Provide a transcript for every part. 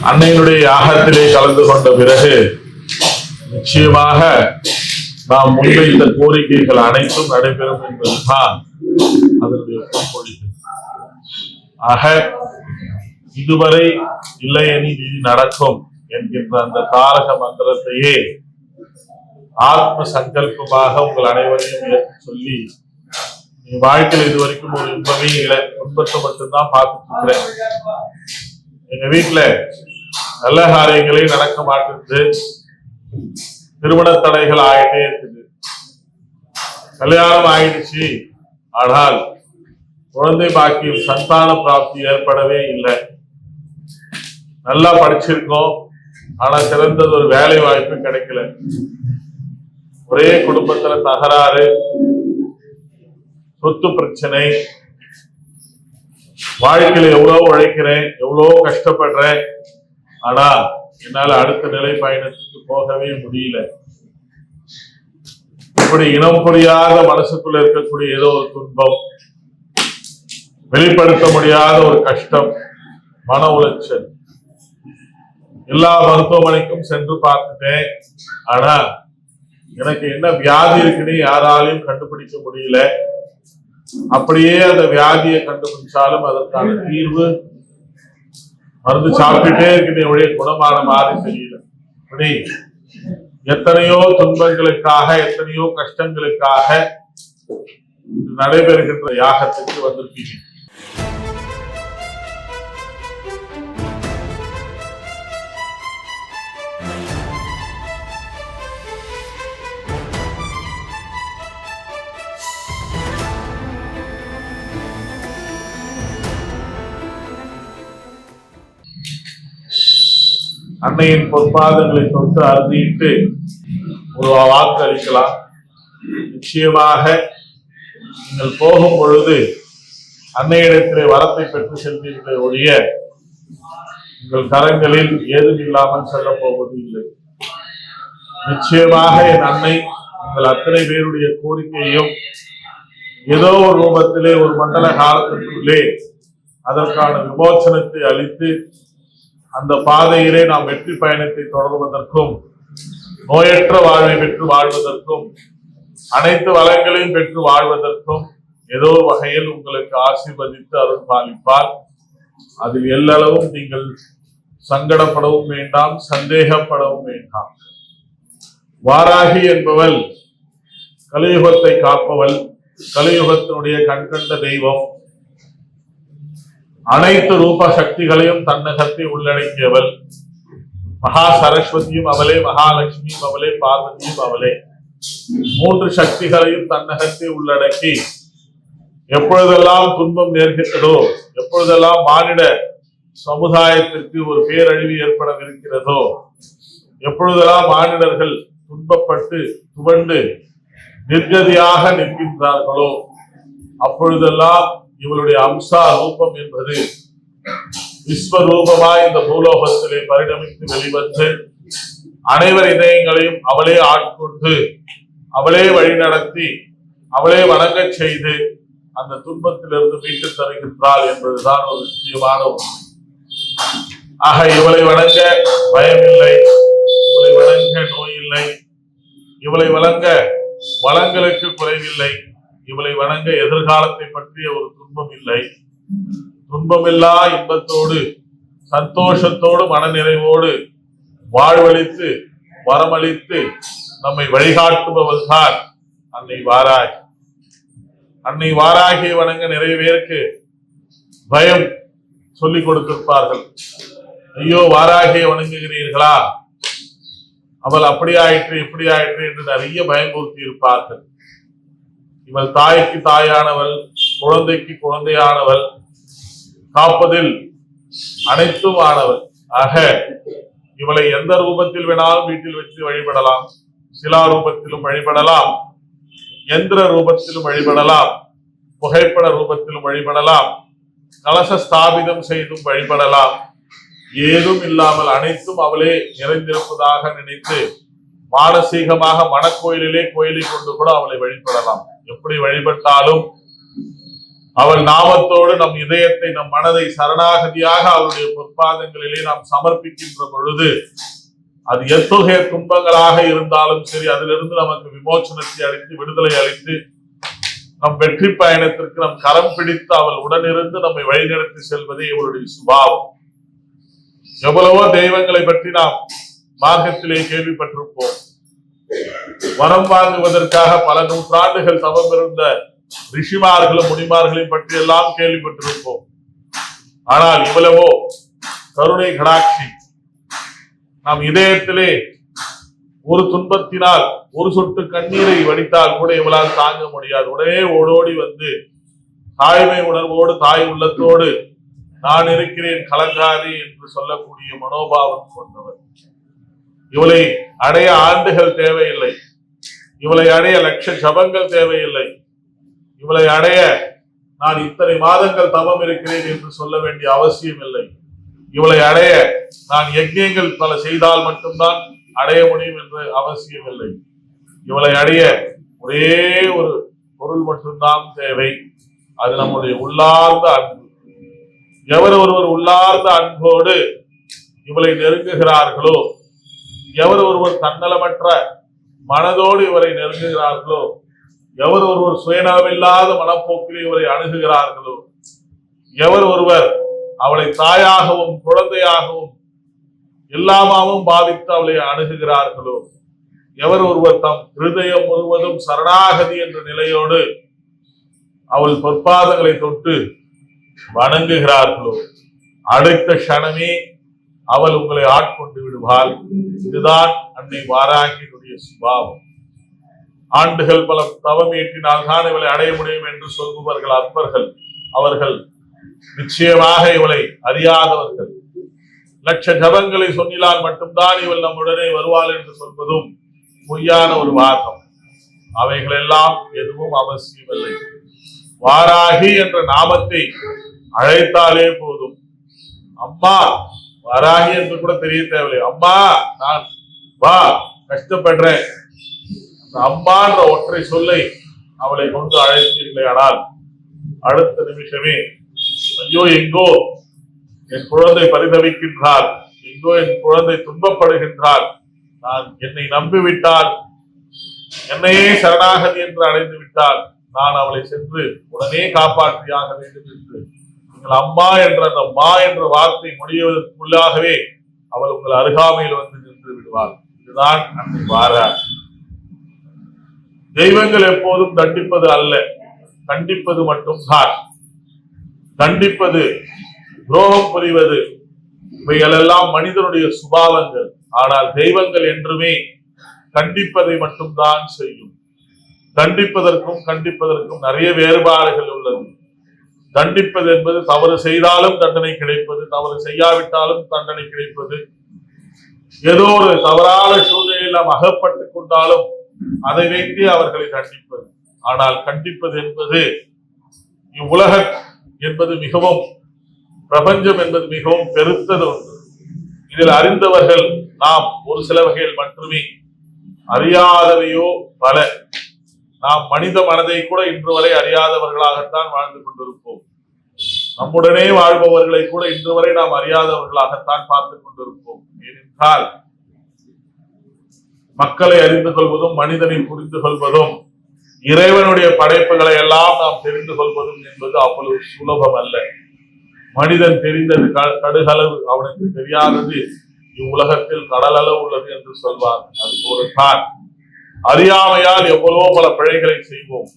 அன்னையினுடைய யாகத்திலே கலந்து கொண்ட பிறகு நிச்சயமாக நாம் முன்வைத்த கோரிக்கைகள் அனைத்தும் நடைபெறும் என்பதுதான் அதனுடைய பொன்மொழிகள். ஆக இதுவரை இல்லையெனில் இது நடக்கும் என்கின்ற அந்த தாரக மந்திரத்தையே ஆத்ம சங்கல்பமாக உங்கள் அனைவரையும் சொல்லி வாழ்க்கையில் இதுவரைக்கும் ஒரு இன்பமே இல்லை, துன்பத்தை மட்டும்தான் பார்த்துட்டு இருக்கிறேன். எங்க வீட்டுல நல்ல காரியங்களே நடக்க மாட்டேங்குது, திருமண தடைகள் ஆகிட்டே இருக்குது. கல்யாணம் ஆயிடுச்சு, ஆனால் குழந்தை பாக்கியம் சந்தான பிராப்தி ஏற்படவே இல்லை. நல்லா படிச்சிருக்கோம், ஆனா சிறந்தது ஒரு வேலை வாய்ப்பு கிடைக்கல. ஒரே குடும்பத்துல தகராறு, சொத்து பிரச்சனை, வாழ்க்கையில எவ்வளவு உழைக்கிறேன், எவ்வளவு கஷ்டப்படுறேன், ஆனா என்னால அடுத்த நிலை பயணத்துக்கு போகவே முடியல. இப்படி இனம் புரியாத மனசுக்குள்ள இருக்கக்கூடிய ஏதோ ஒரு துன்பம், வெளிப்படுத்த முடியாத ஒரு கஷ்டம், மன உளைச்சல். எல்லா மருத்துவமனைக்கும் சென்று பார்த்துட்டேன், ஆனா எனக்கு என்ன வியாதி இருக்குன்னு யாராலையும் கண்டுபிடிக்க முடியல. அப்படியே அந்த வியாதியை கண்டுபிடிச்சாலும் அதற்கான தீர்வு மருந்து சாப்பிட்டுட்டே இருக்கிற குணமான மாதிரி தெரியல. இப்படி எத்தனையோ துன்பங்களுக்காக, எத்தனையோ கஷ்டங்களுக்காக நடைபெறுகின்ற யாகத்துக்கு வந்திருக்கீங்க. அன்னையின் பொற்பாதங்களை தொட்டு அறுதிட்டு ஒரு வாக்கு அளிக்கலாம். நிச்சயமாக நீங்கள் போகும் பொழுது அன்னையிடத்திலே வரத்தை பெற்று செல்வீர்களே ஒழிய உங்கள் கரங்களில் ஏதும் இல்லாமல் செல்ல போவது இல்லை. நிச்சயமாக என் அன்னை உங்கள் அத்தனை பேருடைய கோரிக்கையும் ஏதோ ஒரு ரூபத்திலே ஒரு மண்டல காலத்திற்குள்ளே அதற்கான விமோசனத்தை அளித்து அந்த பாதையிலே நாம் வெற்றி பயணத்தை தொடர்வதற்கும், நோயற்ற வாழ்வை பெற்று வாழ்வதற்கும், அனைத்து வளங்களையும் பெற்று வாழ்வதற்கும் ஏதோ வகையில் உங்களுக்கு ஆசீர்வதித்து அருள் பாலிப்பால். அதில் எல்லளவும் நீங்கள் சங்கடப்படவும் வேண்டாம், சந்தேகப்படவும் வேண்டாம். வாராகி என்பவள் கலியுகத்தை காப்பவள், கலியுகத்தினுடைய கண்கண்ட தெய்வம். அனைத்து ரூப சக்திகளையும் தன்னகத்தை உள்ளடக்கியவள். மகா சரஸ்வதியும் அவளே, மகாலட்சுமியும் அவளே, பார்வதியும் அவளே. மூன்று சக்திகளையும் தன்னகத்தை உள்ளடக்கி எப்பொழுதெல்லாம் துன்பம் நேர்கிறதோ, எப்பொழுதெல்லாம் மானிட சமுதாயத்திற்கு ஒரு பேரழிவு ஏற்படவிருக்கிறதோ, எப்பொழுதெல்லாம் மானிடர்கள் துன்பப்பட்டு துவண்டு நிர்கதியாக நிற்கின்றார்களோ, அப்பொழுதெல்லாம் இவளுடைய அம்சா ரூபம் என்பது விஸ்வரூபமாய் இந்த பூலோகத்திலே பரிணமித்து வெளிவந்து அனைவர் இதயங்களையும் அவளே ஆட்கொண்டு, அவளே வழிநடத்தி, அவளே வணங்க செய்து அந்த துன்பத்திலிருந்து மீட்டு தருகின்றாள் என்பதுதான் ஒரு நிச்சயமான உண்மை. ஆக இவளை வணங்க பயமில்லை, இவளை வணங்க நோய் இல்லை, இவளை வணங்க வளங்களுக்கு குறைவில்லை, இவளை வணங்க எதிர்காலத்தை பற்றிய ஒரு துன்பம் இல்லை. துன்பமில்லா இன்பத்தோடு, சந்தோஷத்தோடு, மனநிறைவோடு வாழ்வழித்து வரமளித்து நம்மை வழிகாட்டுபவள் தான் அன்னை வாராகி. அன்னை வாராகியை வணங்க நிறைய பேருக்கு பயம் சொல்லிக் கொடுத்திருப்பார்கள். ஐயோ, வாராகியை வணங்குகிறீர்களா, அவள் அப்படி ஆயிற்று இப்படி ஆயிற்று என்று நிறைய பயமுறுத்தி இருப்பார்கள். இவள் தாய்க்கு தாயானவள், குழந்தைக்கு குழந்தையானவள், காப்பதில் அனைத்தும் ஆனவள். ஆக இவளை எந்த ரூபத்தில் வேணாலும் வீட்டில் வச்சு வழிபடலாம், சிலா ரூபத்திலும் வழிபடலாம், எந்திர ரூபத்திலும் வழிபடலாம், புகைப்பட ரூபத்திலும் வழிபடலாம், கலச ஸ்தாபிதம் செய்தும் வழிபடலாம். ஏதும் இல்லாமல் அனைத்தும் அவளே நிறைந்திருப்பதாக நினைத்து மானசீகமாக மனக்கோயிலிலே கோயிலை கொண்டு கூட அவளை வழிபடலாம். எப்படி வழிபட்டாலும் அவள் நாமத்தோடு நம் இதயத்தை, நம் மனதை சரணாகதியாக அவருடைய பொற்பாதங்களிலே நாம் சமர்ப்பிக்கின்ற பொழுது அது எத்தகைய துன்பங்களாக இருந்தாலும் சரி, அதிலிருந்து நமக்கு விமோசனத்தை அளித்து, விடுதலை அளித்து, நம் வெற்றி பயணத்திற்கு நம் கரம் பிடித்து அவள் உடனிருந்து நம்மை வழிநடத்தி செல்வதே இவருடைய சுபாவம். எவ்வளவோ தெய்வங்களை பற்றி நாம் மார்க்கத்திலே கேள்விப்பட்டிருப்போம். வரம் வாங்குவதற்காக பல நூற்றாண்டுகள் தவம் இருந்த ரிஷிமார்களும் முனிமார்களையும் பற்றி எல்லாம் கேள்விப்பட்டிருப்போம். ஆனால் இவ்வளவோ கருணை கடாட்சி, நாம் இதயத்திலே ஒரு துன்பத்தினால் ஒரு சொட்டு கண்ணீரை வடித்தால் கூட இவளால் தாங்க முடியாது. உடனே ஓடோடி வந்து தாய்மை உணர்வோடு, தாய் உள்ளத்தோடு நான் இருக்கிறேன் கலங்காதே என்று சொல்லக்கூடிய மனோபாவம் கொண்டவர். இவளை அடைய ஆண்டுகள் தேவையில்லை, இவளை அடைய லட்ச ஜபங்கள் தேவையில்லை, இவளை அடைய நான் இத்தனை மாதங்கள் தவம் இருக்கிறேன் என்று சொல்ல வேண்டிய அவசியம் இல்லை. இவளை அடைய நான் யஜ்ஞங்கள் பல செய்தால் மட்டும்தான் அடைய முடியும் என்று அவசியம் இல்லை. இவளை அடைய ஒரே ஒரு பொருள் மட்டும்தான் தேவை, அது நம்முடைய உள்ளார்ந்த அன்பு. எவர் ஒருவர் உள்ளார்ந்த அன்போடு இவளை நெருங்குகிறார்களோ, எவர் ஒருவர் தன்னலமற்ற மனதோடு இவரை நெருங்குகிறார்களோ, எவர் ஒருவர் சுயநலமில்லாத மனப்போக்கில் இவரை அணுகுகிறார்களோ, எவர் ஒருவர் அவளை தாயாகவும் குழந்தையாகவும் எல்லாமாவும் பாவித்து அவளை அணுகுகிறார்களோ, எவர் ஒருவர் தம் ஹிருதயம் முழுவதும் சரணாகதி என்ற நிலையோடு அவள் பொற்பாதங்களை தொட்டு வணங்குகிறார்களோ, அடுத்த க்ஷணமே அவள் உங்களை ஆட்கொண்டு விடுவாள். இதுதான் அன்னை வாராகியினுடைய சுபாவம். ஆண்டுகள் பல தவம் ஏற்றினால் தான் இவளை அடைய முடியும் என்று சொல்பவர்கள் அற்பர்கள். அவர்கள் நிச்சயமாக இவளை அறியாதவர்கள். லட்ச ஜபங்களை சொன்னினால் மட்டும்தான் இவள் நம்முடனே வருவாள் என்று சொல்வதும் பொய்யான ஒரு வாதம். அவைகள் எல்லாம் எதுவும் அவசியமில்லை. வாராகி என்ற நாமத்தை அழைத்தாலே போதும். அம்மா வாராகி என்று கூட தெரிய தேவையில்லை. அம்மா நான் வா கஷ்டப்படுறேன், அம்மான்ற ஒற்றை சொல்லை அவளை கொண்டு அழைத்தீர்களே, ஆனால் அடுத்த நிமிஷமே ஐயோ எங்கோ என் குழந்தை பரிதவிக்கின்றாள், எங்கோ என் குழந்தை துன்பப்படுகின்றாள், நான் என்னை நம்பிவிட்டால், என்னையே சரணாகதி என்று அடைந்து விட்டால் நான் அவளை சென்று உடனே காப்பாற்றியாக வேண்டும் என்று நீங்கள் அம்மா என்ற அந்த மா என்ற வார்த்தை முடிவதற்குள்ளாகவே அவள் உங்கள் அருகாமையில் வந்து நின்று விடுவாள். இதுதான் அன்னை வாரார். தெய்வங்கள் எப்போதும் தண்டிப்பது அல்ல, கண்டிப்பது மட்டும்தான். தண்டிப்பது, துரோகம் புரிவது, இவைகள் எல்லாம் மனிதனுடைய சுபாவங்கள். ஆனால் தெய்வங்கள் என்றுமே கண்டிப்பதை மட்டும்தான் செய்யும். தண்டிப்பதற்கும் கண்டிப்பதற்கும் நிறைய வேறுபாடுகள் உள்ளது. தண்டிப்பது என்பது தவறு செய்தாலும் தண்டனை கிடைப்பது, தவறு செய்யாவிட்டாலும் தண்டனை கிடைப்பது, ஏதோ ஒரு தவறான சூழ்நிலையில் நாம் அகப்பட்டுக் கொண்டாலும் அதை வைத்து அவர்களை தண்டிப்பது. ஆனால் கண்டிப்பது என்பது, இவ்வுலக என்பது மிகவும், பிரபஞ்சம் என்பது மிகவும் பெருத்தது ஒன்று. இதில் அறிந்தவர்கள் நாம் ஒரு சில வகையில் மட்டுமே, அறியாதவையோ பல. நாம் மனித மனதை கூட இன்று வரை அறியாதவர்களாகத்தான் வாழ்ந்து கொண்டிருப்போம். நம்முடனே வாழ்பவர்களை கூட இன்று வரை நாம் அறியாதவர்களாகத்தான் பார்த்துக் கொண்டிருப்போம். ஏனென்றால் மக்களை அறிந்து கொள்வதும், மனிதனை புரிந்து கொள்வதும், இறைவனுடைய படைப்புகளை எல்லாம் நாம் தெரிந்து கொள்வதும் என்பது அவ்வளவு சுலபம் அல்ல. மனிதன் தெரிந்தது கடுகளவு, அவனுக்கு தெரியாதது இவ்வுலகத்தில் கடலளவு உள்ளது என்று சொல்வார். அது போலத்தான் அறியாமையால் எவ்வளவோ பல பிழைகளை செய்வோம்.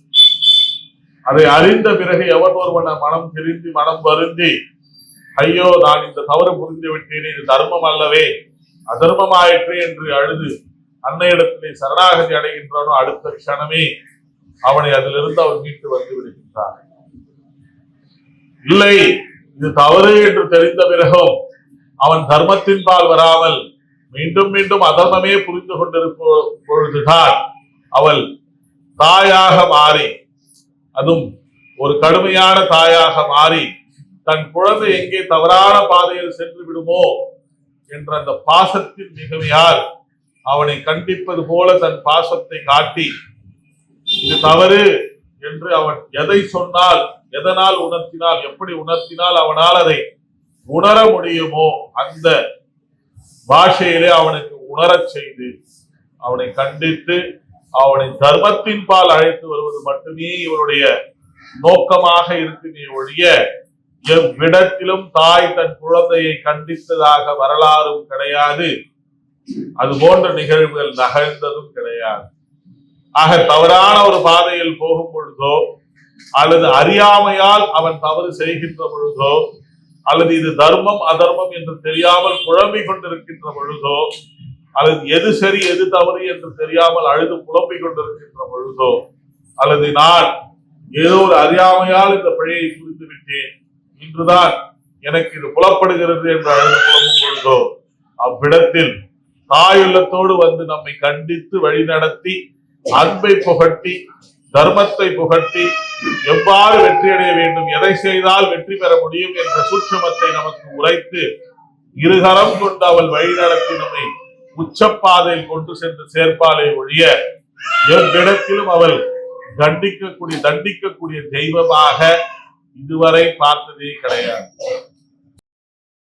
அதை அறிந்த பிறகு எவர் ஒருவன் மனம் திருந்தி, மனம் வருந்தி, ஐயோ நான் இந்த தவறு புரிந்து விட்டேன், இது தர்மம் அல்லவே, அதர்மமாயிற்று என்று அழுது அன்னையிடத்திலே சரணாகதி அடைகின்றானோ, அடுத்த க்ஷணமே அவனை அதிலிருந்து அவர் மீட்டு வந்து விடுகின்றார். இல்லை, இது தவறு என்று தெரிந்த பிறகும் அவன் தர்மத்தின் பால் வராமல் மீண்டும் மீண்டும் அதர்மமே புரிந்து கொண்டிருக்கும் பொழுதுதான் அவள் தாயாக மாறி, அதுவும் ஒரு கடுமையான தாயாக மாறி, தன் குழந்தை எங்கே தவறான பாதையில் சென்று விடுமோ என்ற அந்த பாசத்தின் மிகுமையால் அவனை கண்டிப்பது போல தன் பாசத்தை காட்டி, இது தவறு என்று அவன் எதை சொன்னால் எதனால் உணர்த்தினால், எப்படி உணர்த்தினால் அவனால் அதை உணர முடியுமோ அந்த பாஷையிலே அவனுக்கு உணரச் செய்து அவனை கண்டித்து அவனை தர்மத்தின் பால் அழைத்து வருவது மட்டுமே இவருடைய நோக்கமாக இருக்குமே ஒழிய எவ்விடத்திலும் தாய் தன் குழந்தையை கண்டித்ததாக வரலாறும் கிடையாது. அது போன்ற நிகழ்வுகள் நகர்ந்ததும் கிடையாது. ஆக தவறான ஒரு பாதையில் போகும் பொழுதோ அல்லது அறியாமையால் அவன் தவறு செய்கின்ற பொழுதோ அல்லது இது தர்மம் அதர்மம் என்று தெரியாமல் குழம்பிக் கொண்டிருக்கின்ற பொழுதோ அல்லது எது சரி எது தவறு என்று தெரியாமல் அழுது புலம்பிக் கொண்டிருக்கின்ற பொழுதோ அல்லது நான் ஏதோ ஒரு அறியாமையால் இந்த பிழையை புரிந்து விட்டேன், இன்றுதான் எனக்கு இது புலப்படுகிறது என்று அழுது புலம்பும் பொழுதோ அவ்விடத்தில் தாயுள்ளத்தோடு வந்து நம்மை கண்டித்து வழிநடத்தி அன்பை புகட்டி தர்மத்தை புகட்டி எவ்வாறு வெற்றியடைய வேண்டும், எதை செய்தால் வெற்றி பெற முடியும் என்ற சூட்சுமத்தை நமக்கு உரைத்து இருகரம் கொண்டு அவள் வழிநடத்தி நம்மை உச்சப்பாதையில் கொண்டு சென்று சேர்ப்பாலை ஒழிய எவ்விடத்திலும் அவள் தண்டிக்கக்கூடிய தெய்வமாக இதுவரை பார்த்ததே கிடையாது.